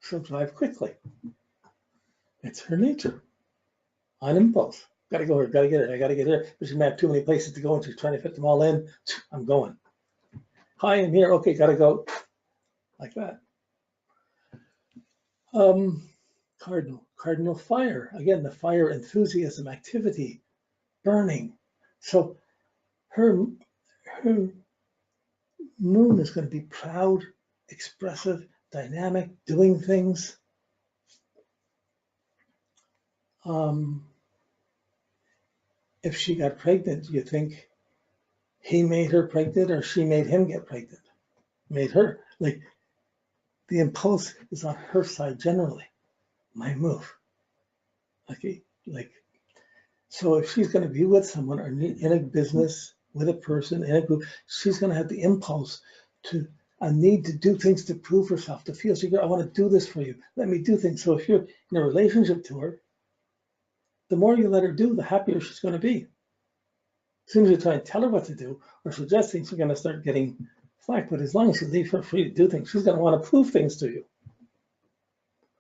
she'll drive quickly. It's her nature. On impulse. Got to go here, got to get it, I got to get here. But she might have too many places to go and she's trying to fit them all in. I'm going. Hi, I'm here. Okay, got to go. Like that. Cardinal fire. Again, the fire, enthusiasm, activity, burning. So her moon is going to be proud, expressive, dynamic, doing things. If she got pregnant, do you think he made her pregnant or she made him get pregnant? Made her. Like, the impulse is on her side generally. My move. Okay, like, so if she's going to be with someone or in a business, with a person, in a group, she's going to have the impulse to a need to do things to prove herself, to feel secure. I want to do this for you. Let me do things. So if you're in a relationship to her, the more you let her do, the happier she's going to be. As soon as you try and tell her what to do or suggest things, you're going to start getting flack. But as long as you leave her free to do things, she's going to want to prove things to you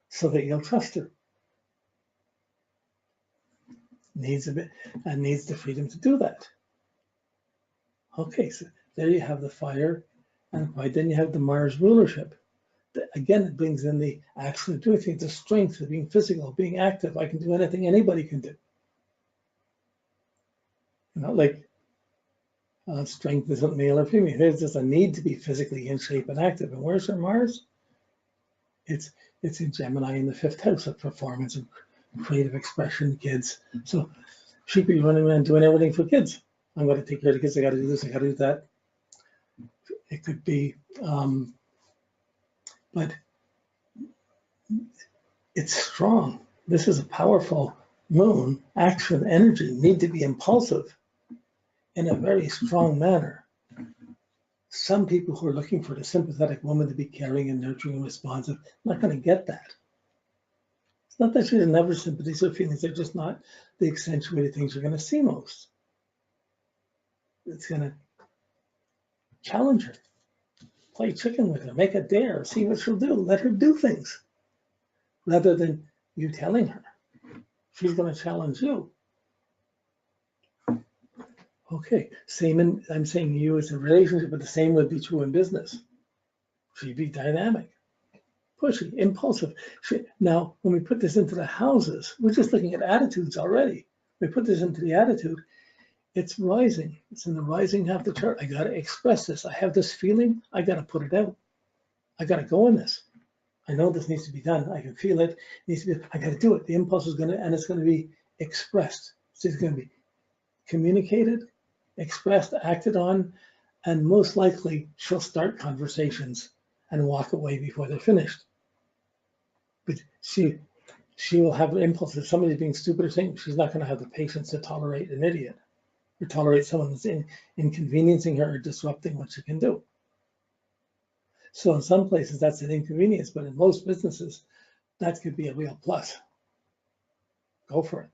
so that you'll trust her. Needs a bit and needs the freedom to do that. Okay, so there you have the fire, and then you have the Mars rulership. Again, it brings in the action of doing things, the strength of being physical, being active. I can do anything anybody can do. You know, like strength isn't male or female. There's just a need to be physically in shape and active. And where's her Mars? It's in Gemini in the 5th house of performance and creative expression, kids. So she could be running around doing everything for kids. I'm going to take care of the kids. I got to do this. I got to do that. It could be, but it's strong. This is a powerful moon, action, energy, need to be impulsive in a very strong manner. Some people who are looking for the sympathetic woman to be caring and nurturing and responsive, not going to get that. It's not that she doesn't have her sympathies or feelings, they're just not the accentuated things you're going to see most. It's going to challenge her, play chicken with her, make a dare, see what she'll do, let her do things, rather than you telling her. She's going to challenge you. Okay, I'm saying you as a relationship, but the same would be true in business. She'd be dynamic, pushy, impulsive. Now, when we put this into the houses, we're just looking at attitudes already. We put this into the attitude. It's rising. It's in the rising half of the chart. I got to express this. I have this feeling. I got to put it out. I got to go in this. I know this needs to be done. I can feel it. It needs to be. I got to do it. The impulse is going to, and it's going to be expressed. So it's going to be communicated, expressed, acted on, and most likely she'll start conversations and walk away before they're finished. But she will have impulses. If somebody's being stupid or saying, she's not going to have the patience to tolerate an idiot or tolerate someone that's inconveniencing her or disrupting what she can do. So in some places that's an inconvenience, but in most businesses, that could be a real plus. Go for it.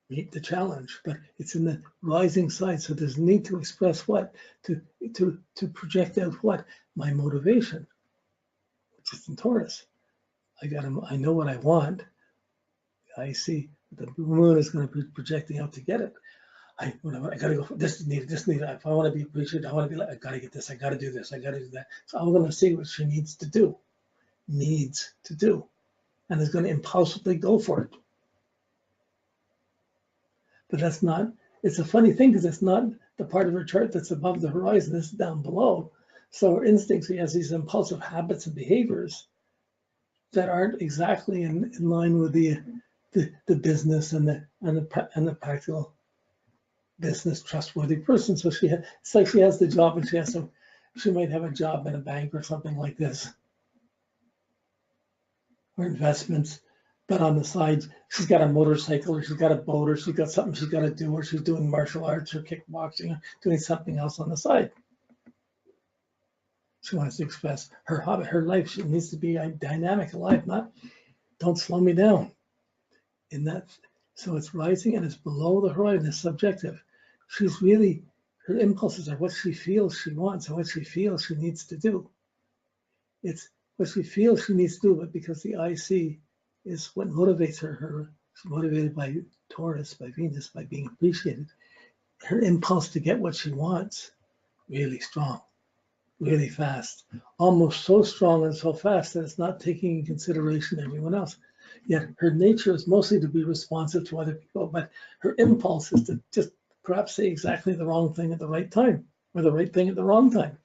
Meet the challenge, but it's in the rising side. So there's need to express what? To project out what? My motivation, which is in Taurus. I know what I want. I see the moon is going to be projecting out to get it. I got to go for this. Need it. If I want to be appreciated, I want to be like, I got to get this. I got to do this. I got to do that. So I'm going to see what she needs to do, and is going to impulsively go for it. But that's not. It's a funny thing because it's not the part of her chart that's above the horizon. This is down below. So her instincts, she has these impulsive habits and behaviors that aren't exactly in line with the business and the practical business trustworthy person. So it's like she has the job and she might have a job in a bank or something like this, or investments, but on the side she's got a motorcycle or she's got a boat or she's got something she's got to do, or she's doing martial arts or kickboxing or doing something else on the side. She wants to express her hobby, her life. She needs to be dynamic, alive, not don't slow me down. In that, so it's rising and it's below the horizon. It's subjective. Her impulses are what she feels she wants and what she feels she needs to do. It's what she feels she needs to do, but because the IC is what motivates her. She's motivated by Taurus, by Venus, by being appreciated. Her impulse to get what she wants, really strong, really fast, almost so strong and so fast that it's not taking in consideration everyone else. Yet her nature is mostly to be responsive to other people, but her impulse is to just perhaps say exactly the wrong thing at the right time, or the right thing at the wrong time,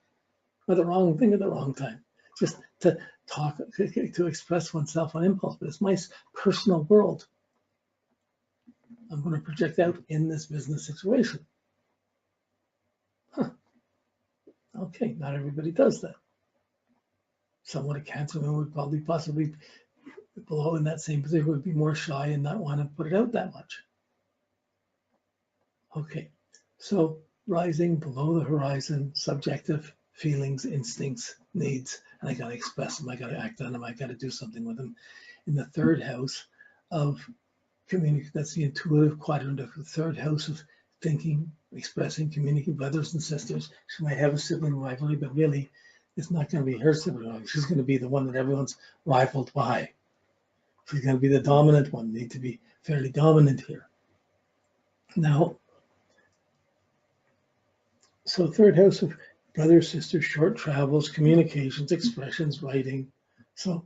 or the wrong thing at the wrong time. Just to talk, to express oneself on impulse. But it's my personal world I'm going to project out in this business situation. Huh. Okay, not everybody does that. Someone a Cancer would probably possibly below in that same position would be more shy and not want to put it out that much. Okay, so rising below the horizon, subjective feelings, instincts, needs, and I got to express them, I got to act on them, I got to do something with them. In the third house of communication, that's the intuitive quadrant of the third house of thinking, expressing, communicating, brothers and sisters. She might have a sibling rivalry, but really it's not going to be her sibling rivalry. She's going to be the one that everyone's rivaled by. She's going to be the dominant one, need to be fairly dominant here. Now, so third house of brothers, sisters, short travels, communications, expressions, writing. So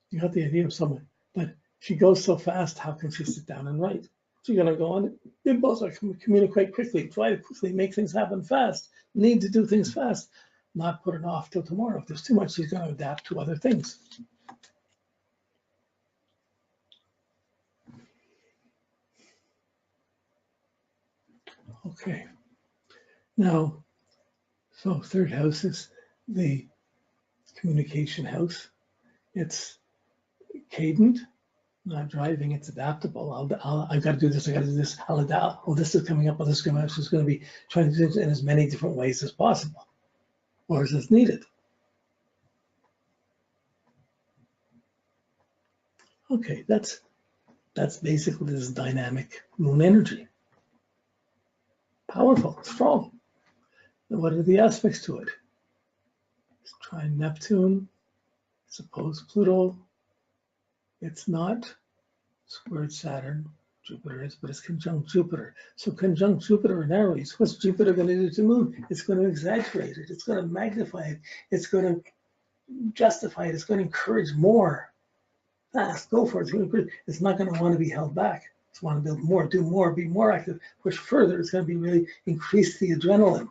you got the idea of someone, but she goes so fast, how can she sit down and write? She's going to go on impulse, communicate quickly, try to quickly make things happen fast, need to do things fast, not put it off till tomorrow. If there's too much, she's going to adapt to other things. Okay. Now, so third house is the communication house. It's cadent, not driving, it's adaptable. I've got to do this, I got to do this, I'll adapt. Oh, this is coming up, oh, this is coming up. She's going to be trying to do it in as many different ways as possible, or as is needed. Okay, that's basically this dynamic moon energy. Powerful, strong. And what are the aspects to it? It's trine Neptune, it's opposed Pluto. It's not squared Saturn, Jupiter is, but it's conjunct Jupiter. So conjunct Jupiter in Aries, what's Jupiter going to do to the moon? It's going to exaggerate it. It's going to magnify it. It's going to justify it. It's going to encourage more. Fast, go for it. It's not going to want to be held back. It's want to build more, do more, be more active, push further. It's going to be really increase the adrenaline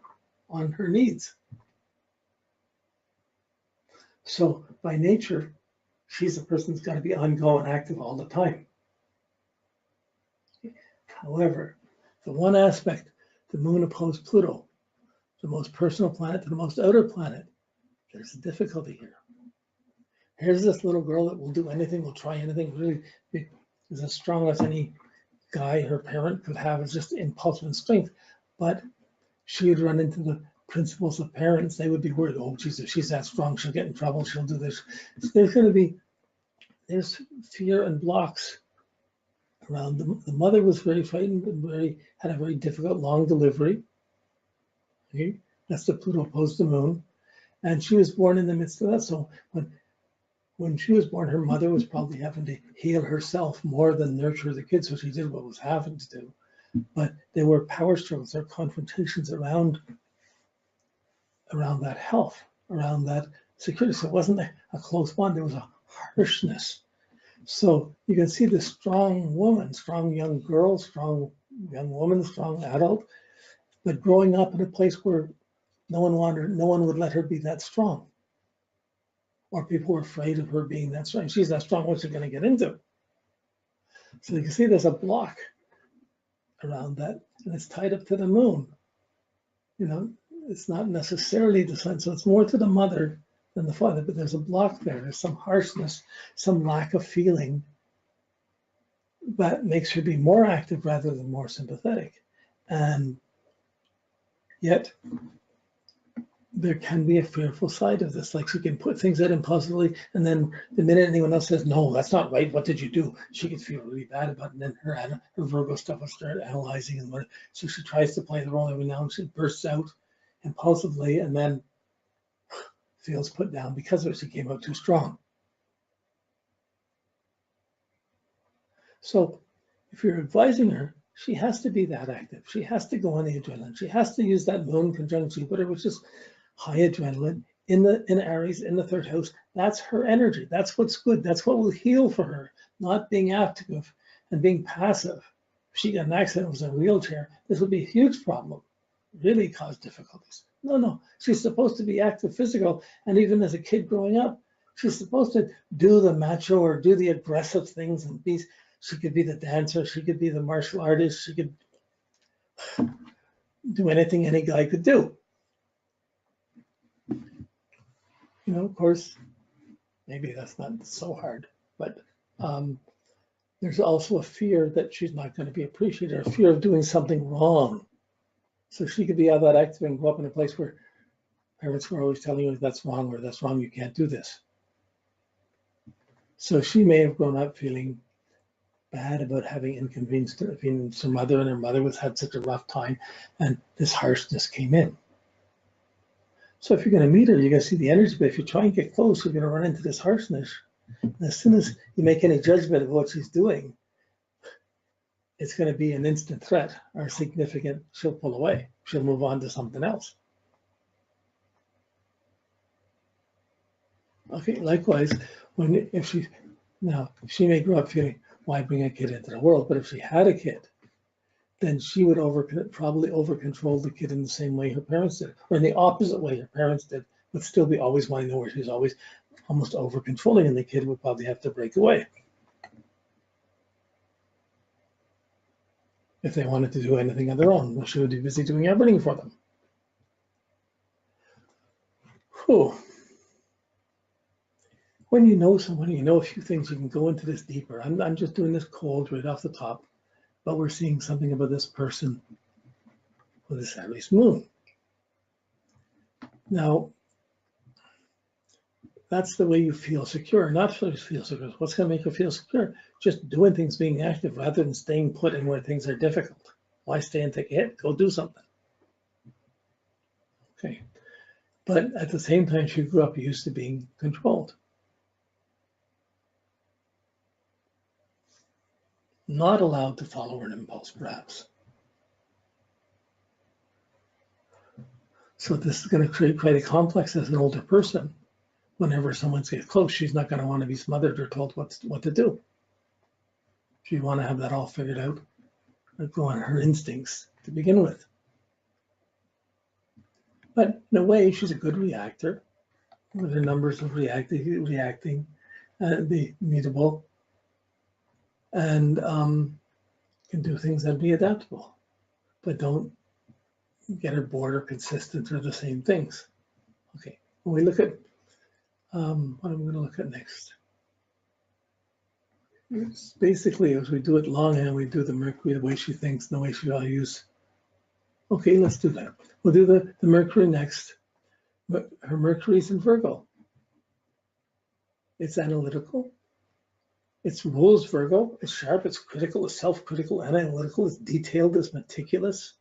on her needs. So by nature, she's a person that's got to be ongoing, active all the time. However, the one aspect, the moon opposed Pluto, the most personal planet to the most outer planet, there's a difficulty here. Here's this little girl that will do anything, will try anything, really is as strong as any guy her parent could have, is just impulsive and strength. But she would run into the principles of parents. They would be worried, oh, geez, if she's that strong, she'll get in trouble, she'll do this. So there's fear and blocks around them. The mother was very frightened and had a very difficult, long delivery. Okay? That's the Pluto opposed the moon. And she was born in the midst of that. So when she was born, her mother was probably having to heal herself more than nurture the kids, so she did what was having to do. But there were power struggles, there were confrontations around that health, around that security. So it wasn't a close bond, there was a harshness. So you can see the strong woman, strong young girl, strong young woman, strong adult, but growing up in a place where no one would let her be that strong. Or people were afraid of her being that strong. She's that strong, what's she going to get into? So you can see there's a block around that, and it's tied up to the moon. You know, it's not necessarily the sun, so it's more to the mother than the father, but there's a block there. There's some harshness, some lack of feeling that makes her be more active rather than more sympathetic. And yet, there can be a fearful side of this. Like she can put things out impulsively, and then the minute anyone else says, no, that's not right, what did you do? She could feel really bad about it, and then her Virgo stuff will start analyzing. And so she tries to play the role every now and she bursts out impulsively, and then feels put down because of it. She came out too strong. So if you're advising her, she has to be that active. She has to go on the adrenaline. She has to use that moon conjunct Jupiter, which is high adrenaline in Aries, in the third house. That's her energy. That's what's good. That's what will heal for her, not being active and being passive. If she got an accident, was in a wheelchair, this would be a huge problem, really cause difficulties. No, she's supposed to be active, physical, and even as a kid growing up, she's supposed to do the macho or do the aggressive things and be. She could be the dancer, she could be the martial artist, she could do anything any guy could do. You know, of course, maybe that's not so hard, but there's also a fear that she's not going to be appreciated, a fear of doing something wrong. So she could be that active and grow up in a place where parents were always telling you that's wrong, or that's wrong, you can't do this. So she may have grown up feeling bad about having inconvenienced her mother, and her mother had such a rough time, and this harshness came in. So if you're going to meet her, you're going to see the energy, but if you try and get close, you're going to run into this harshness. And as soon as you make any judgment of what she's doing, it's going to be an instant threat or significant. She'll pull away. She'll move on to something else. Okay, likewise, she may grow up feeling, why bring a kid into the world? But if she had a kid, then she would probably over-control the kid in the same way her parents did, or in the opposite way her parents did, but still be always wanting to know where she's always almost over-controlling, and the kid would probably have to break away if they wanted to do anything on their own. Well, she would be busy doing everything for them. Whew. When you know someone, you know a few things, you can go into this deeper. I'm just doing this cold right off the top, but we're seeing something about this person with this Aries moon. Now, that's the way you feel secure, not feel secure. What's going to make you feel secure? Just doing things, being active, rather than staying put in where things are difficult. Why stay and take a hit? Go do something. Okay. But at the same time, she grew up used to being controlled. Not allowed to follow an impulse, perhaps. So this is going to create quite a complex as an older person. Whenever someone gets close, she's not going to want to be smothered or told what to do. She want to have that all figured out, or go on her instincts to begin with. But in a way, she's a good reactor, with her numbers of reacting, be mutable, and can do things and be adaptable, but don't get her bored or consistent or the same things. Okay, when we look at what I'm going to look at next. It's basically, as we do it longhand, we do the Mercury, the way she thinks, the way she values. Okay, let's do that. We'll do the Mercury next. But her Mercury's in Virgo. It's analytical. It's rules Virgo. It's sharp. It's critical. It's self-critical. Analytical. It's detailed. It's meticulous.